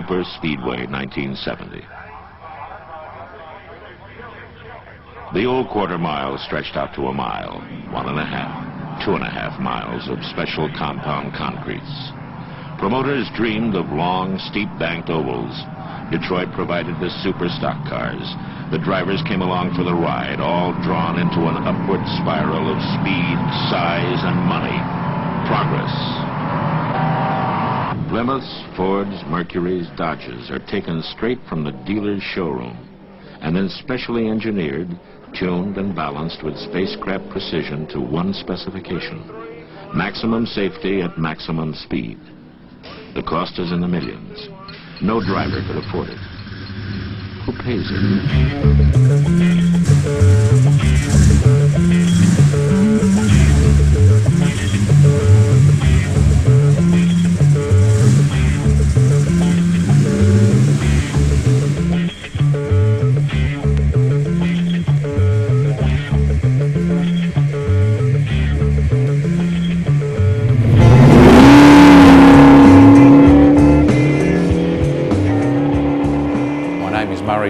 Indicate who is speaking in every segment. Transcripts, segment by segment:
Speaker 1: Super Speedway 1970. The old quarter mile stretched out to a mile, 1.5, 2.5 miles of special compound concretes. Promoters dreamed of long, steep-banked ovals. Detroit provided the super stock cars. The drivers came along for the ride, all drawn into an upward spiral of speed, size, and money. Progress. Plymouths, Fords, Mercurys, Dodges are taken straight from the dealer's showroom and then specially engineered, tuned, and balanced with spacecraft precision to one specification: maximum safety at maximum speed. The cost is in the millions. No driver could afford it. Who pays it?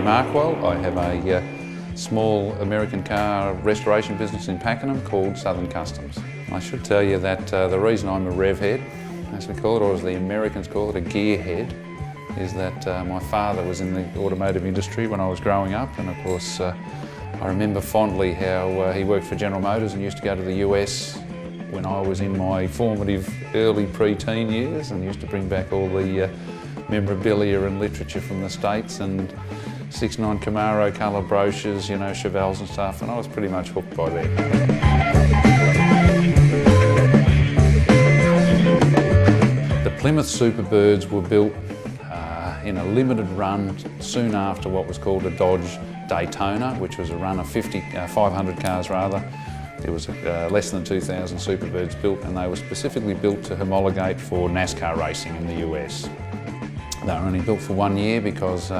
Speaker 2: Markwell. I have a small American car restoration business in Pakenham called Southern Customs. I should tell you that the reason I'm a rev head, as we call it, or as the Americans call it, a gear head, is that my father was in the automotive industry when I was growing up, and of course I remember fondly how he worked for General Motors and used to go to the US when I was in my formative early pre-teen years, and used to bring back all the memorabilia and literature from the States, and 69 Camaro colour brochures, you know, Chevelles and stuff, and I was pretty much hooked by that. The Plymouth Superbirds were built in a limited run soon after what was called a Dodge Daytona, which was a run of 500 cars rather. There was less than 2,000 Superbirds built, and they were specifically built to homologate for NASCAR racing in the US. They were only built for 1 year because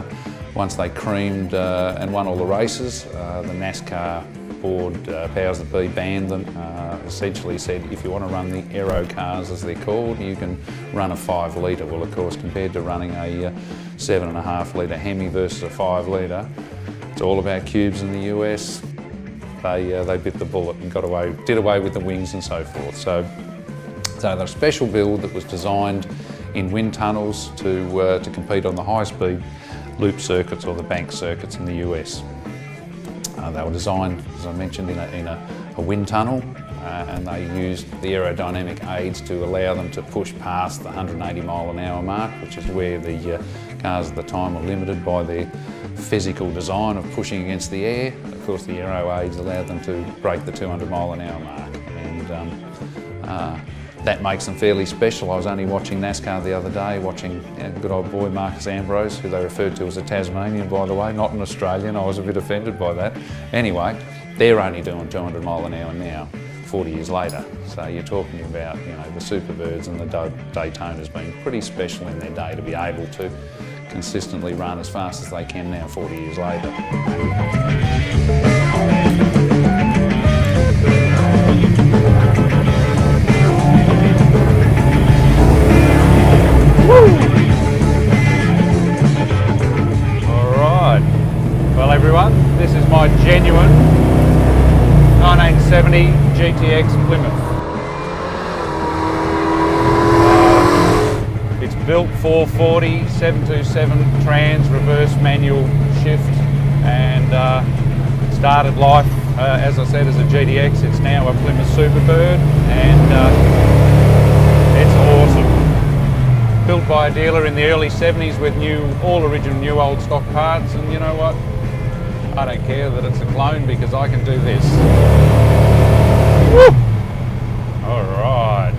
Speaker 2: once they creamed and won all the races, the NASCAR board, powers that be, banned them. Essentially said, if you want to run the aero cars, as they're called, you can run a 5 litre. Well, of course, compared to running a 7.5 litre Hemi versus a 5 litre, it's all about cubes in the US. They bit the bullet and did away with the wings and so forth. So they're a special build that was designed in wind tunnels to compete on the high-speed loop circuits or the bank circuits in the US. They were designed, as I mentioned, in a wind tunnel, and they used the aerodynamic aids to allow them to push past the 180 mile an hour mark, which is where the cars at the time were limited by their physical design of pushing against the air. Of course, the aero aids allowed them to break the 200 mile an hour mark, and that makes them fairly special. I was only watching NASCAR the other day, watching good old boy Marcus Ambrose, who they referred to as a Tasmanian, by the way, not an Australian. I was a bit offended by that. Anyway, they're only doing 200 mile an hour now, 40 years later. So you're talking about, you know, the Superbirds and the Daytonas being pretty special in their day to be able to consistently run as fast as they can now 40 years later. This is my genuine 1970 GTX Plymouth. It's built 440, 727 trans, reverse manual shift, and started life, as I said, as a GTX. It's now a Plymouth Superbird, and it's awesome. Built by a dealer in the early 70s with all original new old stock parts, and you know what? I don't care that it's a clone because I can do this. Woo! All right.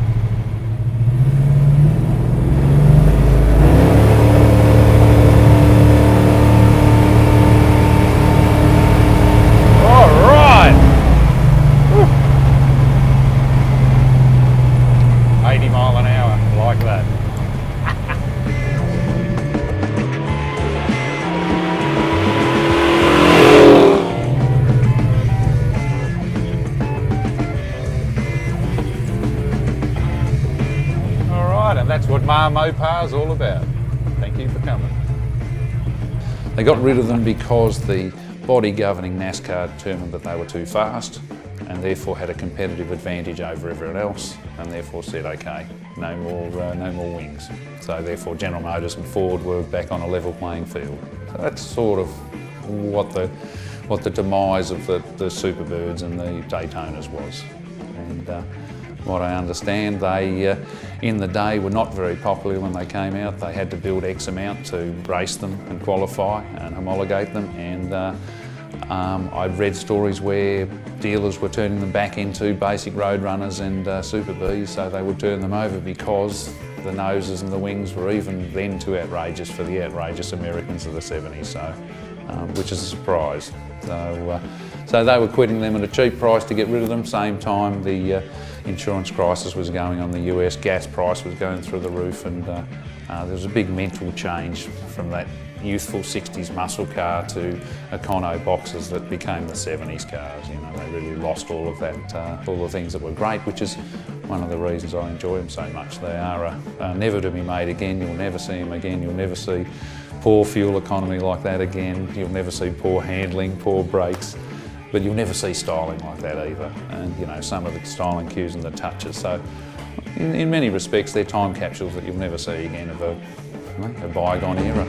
Speaker 2: All right. Woo! 80 mile an hour, like that. And that's what Ma Mopar is all about. Thank you for
Speaker 3: coming?
Speaker 2: They got rid of them because the body governing NASCAR determined that they were too fast and therefore had a competitive advantage over everyone else, and therefore said, okay, no more wings. So therefore General Motors and Ford were back on a level playing field. So that's sort of what the demise of the Superbirds and the Daytonas was. And what I understand, they in the day were not very popular when they came out. They had to build X amount to race them and qualify and homologate them, and I've read stories where dealers were turning them back into basic road runners and Super Bs, so they would turn them over because the noses and the wings were even then too outrageous for the outrageous Americans of the 70s, so, which is a surprise. So they were quitting them at a cheap price to get rid of them. Same time the insurance crisis was going on, the US gas price was going through the roof, and there was a big mental change from that youthful 60s muscle car to econo boxes that became the 70s cars. You know, they really lost all of that, all the things that were great, which is one of the reasons I enjoy them so much. They are never to be made again. You'll never see them again. You'll never see poor fuel economy like that again. You'll never see poor handling, poor brakes, but you'll never see styling like that either. And you know, some of the styling cues and the touches. So in many respects, they're time capsules that you'll never see again of a bygone era.